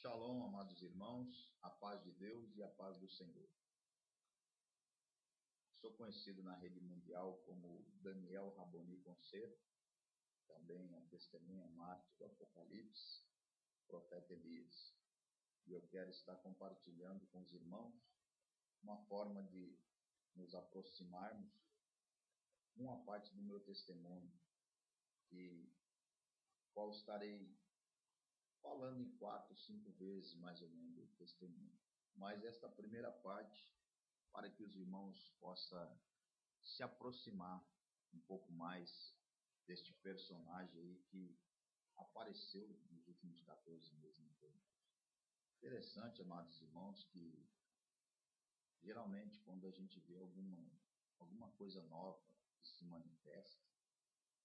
Shalom, amados irmãos, a paz de Deus e a paz do Senhor. Sou conhecido na rede mundial como Daniel Raboni Conceiro, também a testemunha mártir do Apocalipse, profeta Elias. E eu quero estar compartilhando com os irmãos uma forma de nos aproximarmos, uma parte do meu testemunho, e qual estarei falando em 4, 5 vezes mais ou menos o testemunho. Mas esta primeira parte, para que os irmãos possam se aproximar um pouco mais deste personagem aí que apareceu nos últimos 14 meses na internet. Interessante, amados irmãos, que geralmente quando a gente vê alguma coisa nova que se manifesta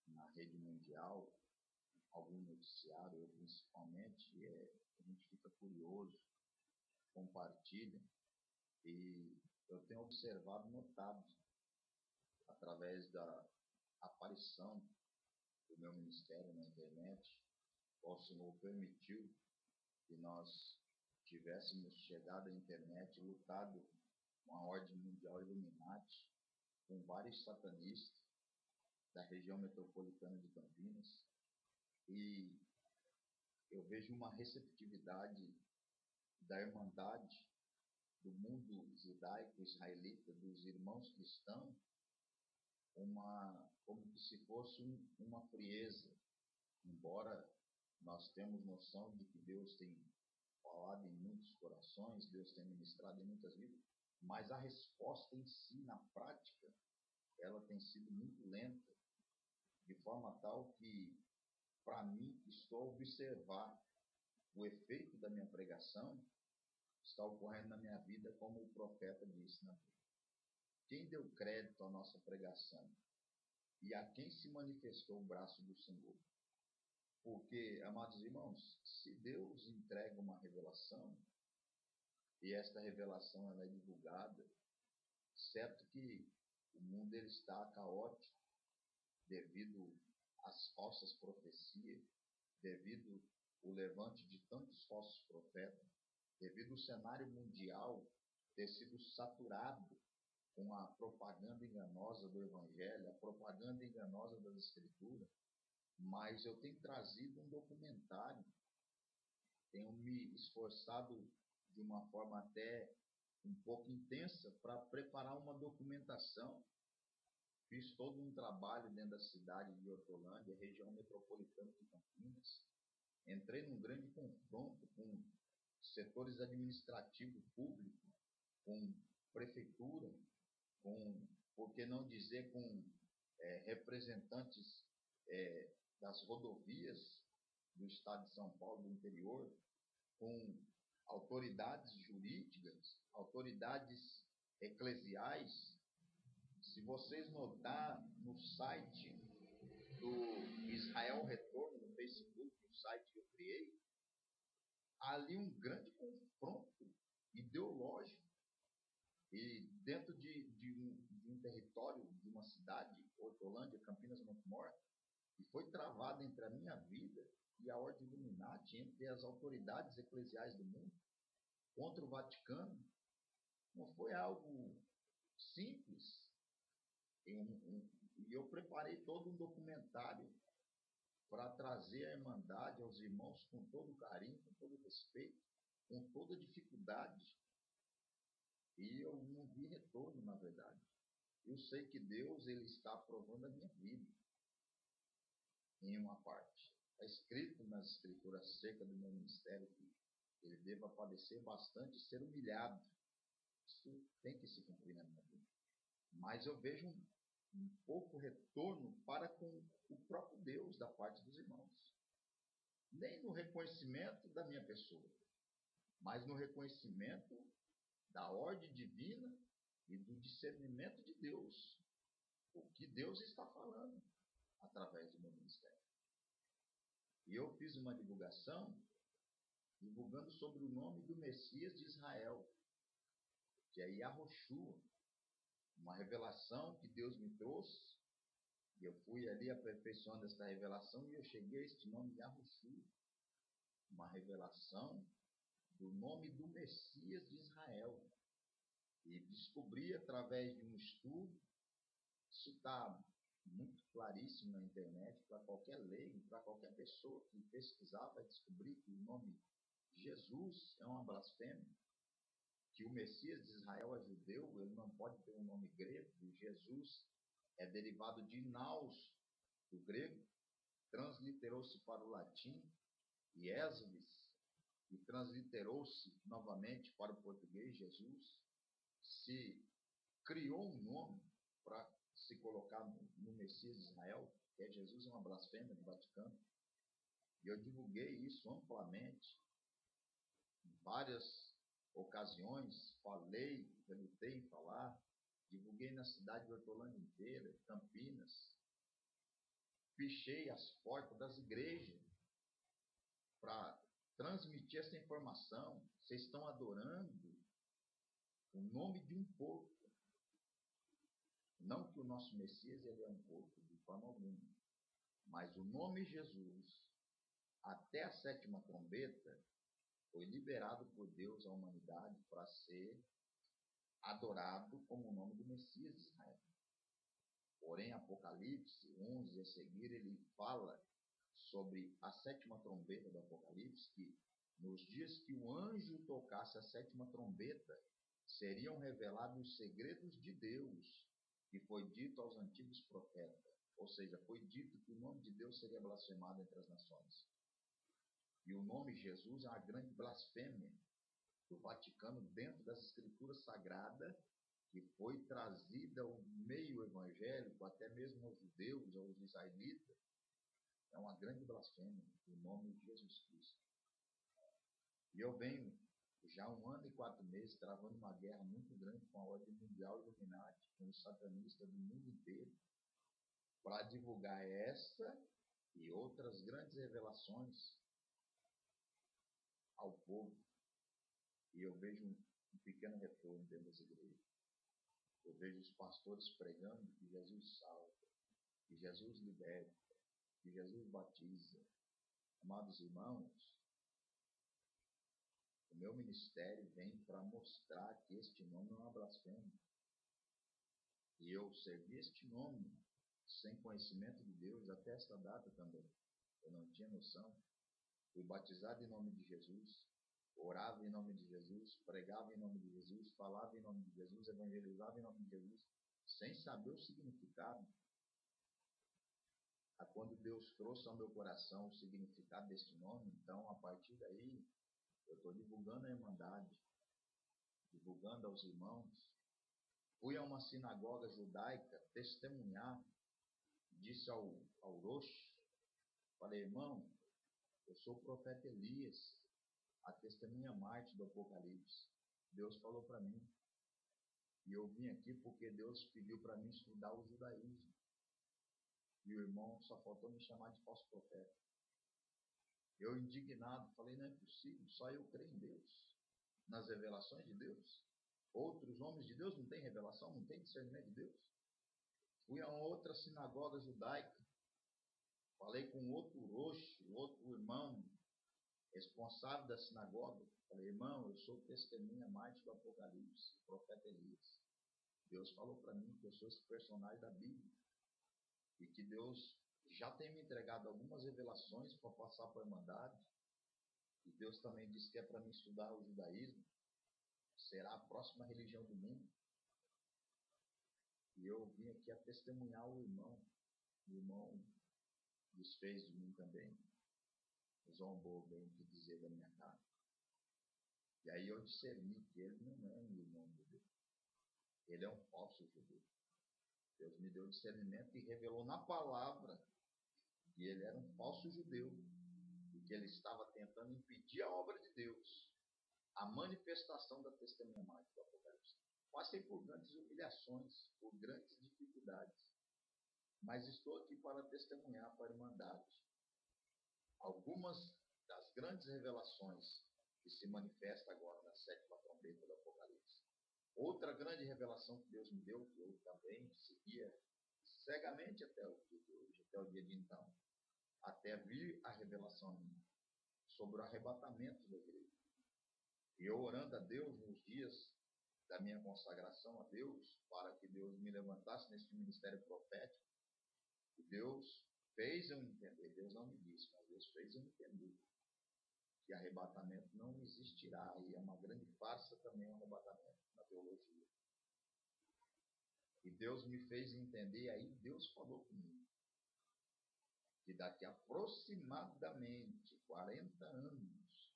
na rede mundial, algum noticiário, eu principalmente, a gente fica curioso, compartilha, e eu tenho observado, notado, através da aparição do meu ministério na internet, o Senhor permitiu que nós tivéssemos chegado à internet, lutado com a ordem mundial Illuminati, com vários satanistas da região metropolitana de Campinas, e eu vejo uma receptividade da irmandade do mundo judaico, israelita, dos irmãos cristãos, como que se fosse uma frieza, embora nós temos noção de que Deus tem falado em muitos corações, Deus tem ministrado em muitas vidas, mas a resposta em si, na prática, ela tem sido muito lenta, de forma tal que, para mim, estou a observar o efeito da minha pregação está ocorrendo na minha vida, como o profeta disse na Bíblia. Quem deu crédito à nossa pregação e a quem se manifestou o braço do Senhor? Porque, amados irmãos, se Deus entrega uma revelação, e esta revelação ela é divulgada, certo que o mundo ele está caótico devido às falsas profecias, devido ao levante de tantos falsos profetas, devido ao cenário mundial ter sido saturado com a propaganda enganosa do Evangelho, a propaganda enganosa das Escrituras, mas eu tenho trazido um documentário, tenho me esforçado de uma forma até um pouco intensa para preparar uma documentação. Fiz todo um trabalho dentro da cidade de Hortolândia, região metropolitana de Campinas. Entrei num grande confronto com setores administrativos públicos, com prefeitura, por que não dizer, com representantes das rodovias do estado de São Paulo, do interior, com autoridades jurídicas, autoridades eclesiais. Se vocês notar no site do Israel Retorno, no Facebook, o site que eu criei, há ali um grande confronto ideológico. E dentro de um território, de uma cidade, Hortolândia, Campinas, Montemor, que foi travado entre a minha vida e a ordem Illuminati, entre as autoridades eclesiais do mundo, contra o Vaticano, não foi algo simples. E eu preparei todo um documentário para trazer a irmandade aos irmãos com todo carinho, com todo respeito, com toda dificuldade. E eu não vi retorno, na verdade. Eu sei que Deus ele está aprovando a minha vida em uma parte. Está escrito nas escrituras acerca do meu ministério que ele deva padecer bastante e ser humilhado. Isso tem que se cumprir na minha vida. Mas eu vejo um pouco retorno para com o próprio Deus da parte dos irmãos. Nem no reconhecimento da minha pessoa, mas no reconhecimento da ordem divina e do discernimento de Deus. O que Deus está falando através do meu ministério. E eu fiz uma divulgação divulgando sobre o nome do Messias de Israel, que é Yahushua, uma revelação que Deus me trouxe, e eu fui ali aperfeiçoando esta revelação, e eu cheguei a este nome Yahushua, uma revelação do nome do Messias de Israel. E descobri através de um estudo, isso está muito claríssimo na internet, para qualquer leigo, para qualquer pessoa que pesquisar, vai descobrir que o nome Jesus é uma blasfêmia, que o Messias de Israel é judeu, ele não pode ter um nome grego. Jesus é derivado de naus, do grego, transliterou-se para o latim, Iesus, e transliterou-se novamente para o português, Jesus. Se criou um nome para se colocar no Messias de Israel, que é Jesus, é uma blasfêmia do Vaticano. E eu divulguei isso amplamente, em várias ocasiões, falei, relutei em falar, divulguei na cidade de Hortolândia inteira, Campinas, pichei as portas das igrejas para transmitir essa informação. Vocês estão adorando o nome de um porco. Não que o nosso Messias ele é um porco, de forma alguma. Mas o nome Jesus, até a 7ª trombeta, foi liberado por Deus à humanidade para ser adorado como o nome do Messias de Israel. Porém, Apocalipse 11 a seguir, ele fala sobre a 7ª trombeta do Apocalipse, que nos dias que o anjo tocasse a 7ª trombeta, seriam revelados os segredos de Deus, que foi dito aos antigos profetas. Ou seja, foi dito que o nome de Deus seria blasfemado entre as nações. E o nome Jesus é uma grande blasfêmia do Vaticano dentro das escrituras sagradas, que foi trazida ao meio evangélico, até mesmo aos judeus, aos israelitas. É uma grande blasfêmia o nome de Jesus Cristo. E eu venho já 1 ano e 4 meses travando uma guerra muito grande com a ordem mundial Illuminati, com os satanistas do mundo inteiro, para divulgar essa e outras grandes revelações ao povo. E eu vejo um pequeno retorno dentro das igrejas. Eu vejo os pastores pregando que Jesus salva, que Jesus liberta, que Jesus batiza. Amados irmãos, o meu ministério vem para mostrar que este nome é uma blasfêmia. E eu servi este nome sem conhecimento de Deus até esta data também. Eu não tinha noção. Fui batizado em nome de Jesus, orava em nome de Jesus, pregava em nome de Jesus, falava em nome de Jesus, evangelizava em nome de Jesus, sem saber o significado. Quando Deus trouxe ao meu coração o significado deste nome, então, a partir daí, eu estou divulgando a irmandade, divulgando aos irmãos. Fui a uma sinagoga judaica testemunhar, disse ao Rosh, falei, irmão, eu sou o profeta Elias, a testemunha Marte do Apocalipse. Deus falou para mim. E eu vim aqui porque Deus pediu para mim estudar o judaísmo. E o irmão só faltou me chamar de falso profeta. Eu, indignado, falei, não é possível, só eu creio em Deus, nas revelações de Deus. Outros homens de Deus não têm revelação, não têm discernimento de Deus. Fui a outra sinagoga judaica, falei com outro roxo, outro irmão, responsável da sinagoga. Falei, irmão, eu sou testemunha Marte do Apocalipse, o profeta Elias. Deus falou para mim que eu sou esse personagem da Bíblia. E que Deus já tem me entregado algumas revelações para passar para a irmandade. E Deus também disse que é para mim estudar o judaísmo. Será a próxima religião do mundo. E eu vim aqui a testemunhar o irmão. O irmão desfez de mim também. Zombou, bem que dizer, da minha cara. E aí eu discerni que ele não é um irmão judeu. Ele é um falso judeu. Deus me deu discernimento e revelou na palavra que ele era um falso judeu e que ele estava tentando impedir a obra de Deus, a manifestação da testemunha Marte do Apocalipse. Passei por grandes humilhações, por grandes dificuldades, mas estou aqui para testemunhar para a irmandade algumas das grandes revelações que se manifestam agora na 7ª trombeta do Apocalipse. Outra grande revelação que Deus me deu, que eu também seguia cegamente até o dia de hoje, até o dia de então, até vir a revelação minha sobre o arrebatamento da igreja. E eu orando a Deus nos dias da minha consagração a Deus, para que Deus me levantasse nesse ministério profético, e Deus fez eu entender, Deus não me disse, mas Deus fez eu entender que arrebatamento não existirá, e é uma grande farsa também o arrebatamento na teologia. E Deus me fez entender, aí Deus falou comigo, que daqui a aproximadamente 40 anos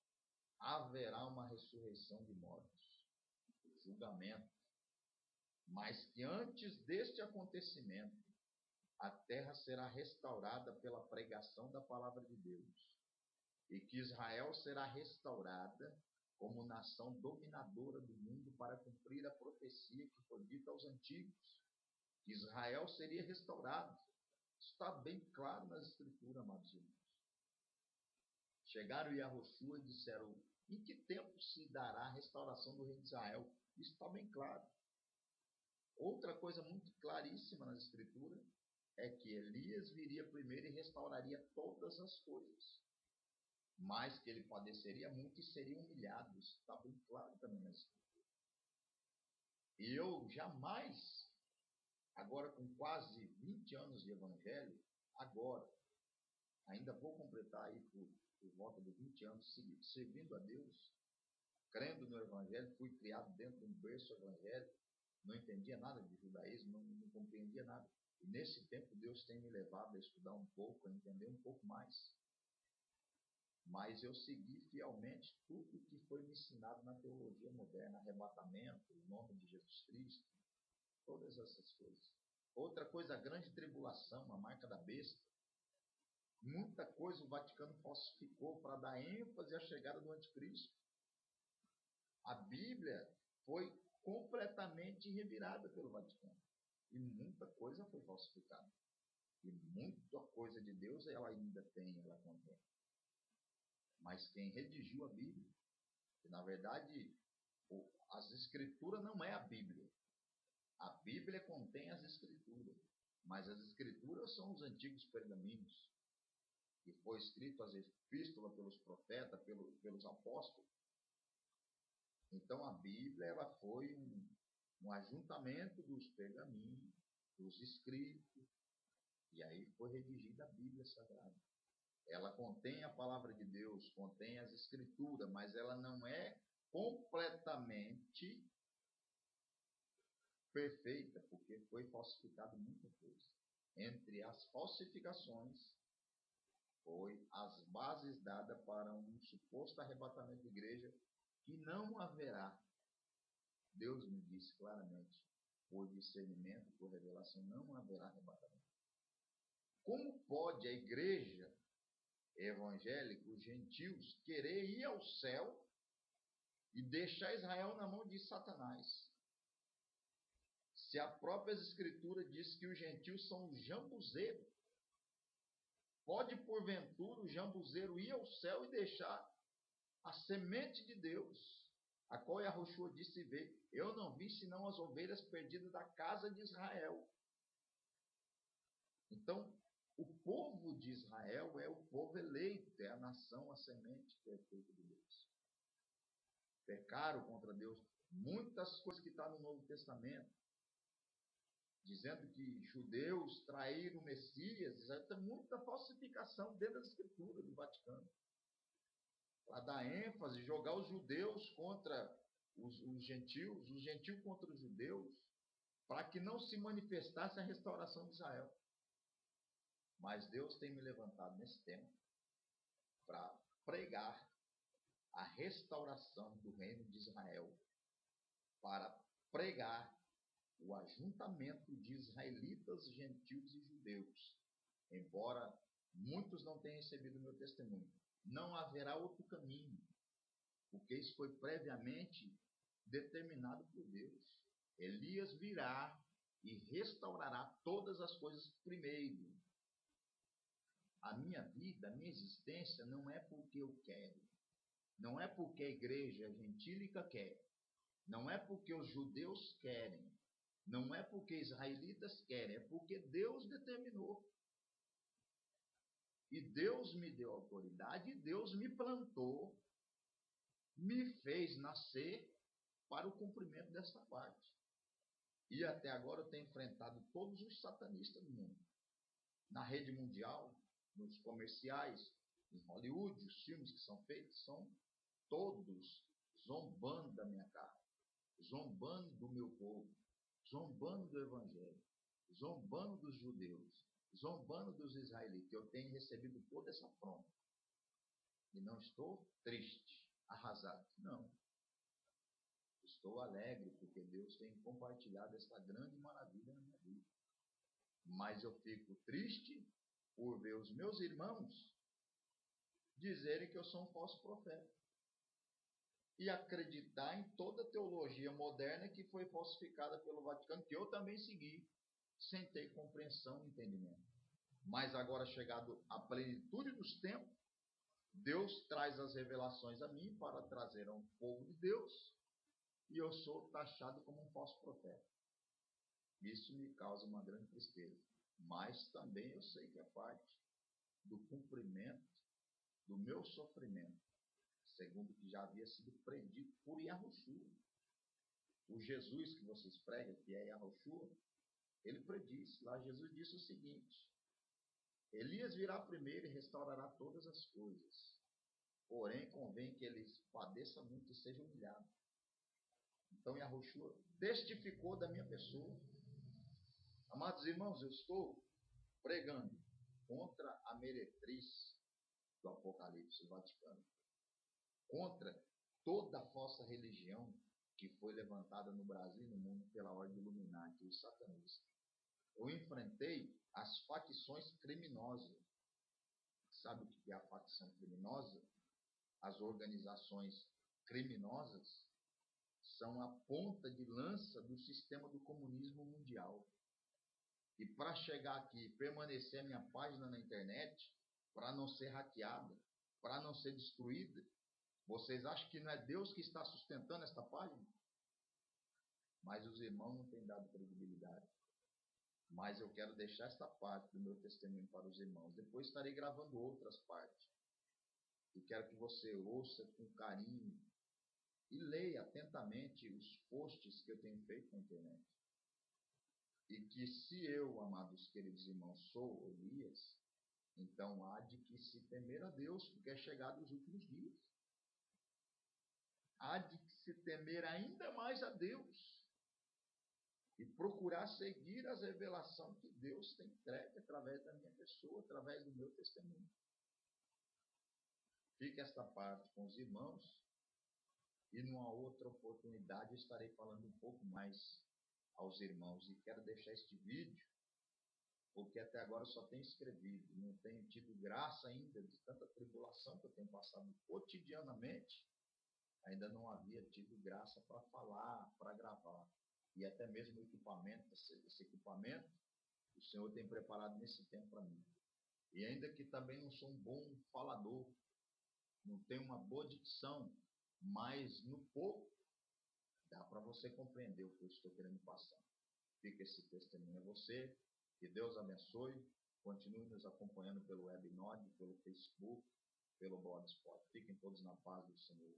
haverá uma ressurreição de mortos, julgamento, mas que antes deste acontecimento a terra será restaurada pela pregação da palavra de Deus, e que Israel será restaurada como nação dominadora do mundo para cumprir a profecia que foi dita aos antigos. Israel seria restaurado. Está bem claro nas Escrituras, amados irmãos. Chegaram Yahushua e disseram: em que tempo se dará a restauração do reino de Israel? Isso está bem claro. Outra coisa muito claríssima nas Escrituras é que Elias viria primeiro e restauraria todas as coisas, mas que ele padeceria muito e seria humilhado. Isso está bem claro também nas Escrituras. E eu jamais, agora com quase 20 anos de evangelho, ainda vou completar aí por volta de 20 anos seguidos, servindo a Deus, crendo no evangelho, fui criado dentro de um berço evangélico, não entendia nada de judaísmo, não compreendia nada. E nesse tempo Deus tem me levado a estudar um pouco, a entender um pouco mais. Mas eu segui fielmente tudo que foi me ensinado na teologia moderna, arrebatamento, o nome de Jesus Cristo, todas essas coisas. Outra coisa, a grande tribulação, a marca da besta. Muita coisa o Vaticano falsificou para dar ênfase à chegada do anticristo. A Bíblia foi completamente revirada pelo Vaticano. E muita coisa foi falsificada. E muita coisa de Deus ela ainda tem, ela contém. Mas quem redigiu a Bíblia, que na verdade as Escrituras não é a Bíblia. A Bíblia contém as Escrituras. Mas as Escrituras são os antigos pergaminhos, que foi escrito as epístolas pelos profetas, pelos apóstolos. Então a Bíblia ela foi um ajuntamento dos pergaminhos, dos escritos, e aí foi redigida a Bíblia Sagrada. Ela contém a palavra de Deus, contém as escrituras, mas ela não é completamente perfeita, porque foi falsificado muita coisa. Entre as falsificações, foi as bases dadas para um suposto arrebatamento de igreja, que não haverá. Deus me disse claramente, por discernimento, por revelação, não haverá arrebatamento. Como pode a igreja evangélica, os gentios, querer ir ao céu e deixar Israel na mão de Satanás? Se a própria Escritura diz que os gentios são os jambuzeiros, pode porventura o jambuzeiro ir ao céu e deixar a semente de Deus, a qual Yahushua disse ver: eu não vi senão as ovelhas perdidas da casa de Israel. Então, o povo de Israel é o povo eleito, é a nação, a semente perfeita de Deus. Pecaram contra Deus. Muitas coisas que estão no Novo Testamento, dizendo que judeus traíram o Messias, tem muita falsificação dentro das Escrituras do Vaticano. Para dar ênfase, jogar os judeus contra os gentios contra os judeus, para que não se manifestasse a restauração de Israel. Mas Deus tem me levantado nesse tempo para pregar a restauração do reino de Israel, para pregar o ajuntamento de israelitas, gentios e judeus. Embora muitos não tenham recebido o meu testemunho, não haverá outro caminho, porque isso foi previamente determinado por Deus. Elias virá e restaurará todas as coisas primeiro. A minha vida, a minha existência não é porque eu quero, não é porque a igreja gentílica quer, não é porque os judeus querem, não é porque israelitas querem, é porque Deus determinou. E Deus me deu autoridade, e Deus me plantou me fez nascer para o cumprimento dessa parte. E até agora eu tenho enfrentado todos os satanistas do mundo. Na rede mundial, nos comerciais, em Hollywood, os filmes que são feitos são todos zombando da minha cara, zombando do meu povo, zombando do evangelho, zombando dos judeus, zombando dos israelitas. Eu tenho recebido toda essa afronta. E não estou triste, arrasado. Não. Estou alegre porque Deus tem compartilhado essa grande maravilha na minha vida. Mas eu fico triste por ver os meus irmãos dizerem que eu sou um falso profeta e acreditar em toda a teologia moderna que foi falsificada pelo Vaticano, que eu também segui, sem ter compreensão e entendimento. Mas agora, chegado à plenitude dos tempos, Deus traz as revelações a mim para trazer ao povo de Deus, e eu sou taxado como um falso profeta. Isso me causa uma grande tristeza. Mas também eu sei que é parte do cumprimento do meu sofrimento, segundo o que já havia sido predito por Yahushua. O Jesus que vocês pregam, que é Yahushua, ele prediz. Lá Jesus disse o seguinte: Elias virá primeiro e restaurará todas as coisas. Porém, convém que ele padeça muito e seja humilhado. Então, Yahushua testificou da minha pessoa. Amados irmãos, eu estou pregando contra a meretriz do Apocalipse Vaticano, contra toda a falsa religião que foi levantada no Brasil e no mundo pela ordem Illuminati, os satanistas. Eu enfrentei as facções criminosas. Sabe o que é a facção criminosa? As organizações criminosas são a ponta de lança do sistema do comunismo mundial. E para chegar aqui e permanecer a minha página na internet, para não ser hackeada, para não ser destruída, vocês acham que não é Deus que está sustentando esta página? Mas os irmãos não têm dado credibilidade. Mas eu quero deixar esta parte do meu testemunho para os irmãos. Depois estarei gravando outras partes. E quero que você ouça com carinho e leia atentamente os posts que eu tenho feito na internet. E que se eu, amados queridos irmãos, sou Elias, então há de que se temer a Deus, porque é chegado os últimos dias. Há de que se temer ainda mais a Deus e procurar seguir as revelações que Deus tem entregue através da minha pessoa, através do meu testemunho. Fique esta parte com os irmãos e numa outra oportunidade estarei falando um pouco mais aos irmãos. E quero deixar este vídeo, porque até agora eu só tenho escrevido, não tenho tido graça ainda de tanta tribulação que eu tenho passado cotidianamente. Ainda não havia tido graça para falar, para gravar. E até mesmo o equipamento, esse equipamento, o Senhor tem preparado nesse tempo para mim. E ainda que também não sou um bom falador, não tenho uma boa dicção, mas no pouco dá para você compreender o que eu estou querendo passar. Fica esse testemunho a você, que Deus abençoe, continue nos acompanhando pelo Webnode, pelo Facebook, pelo Blogspot. Fiquem todos na paz do Senhor,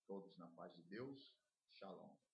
todos na paz de Deus. Shalom.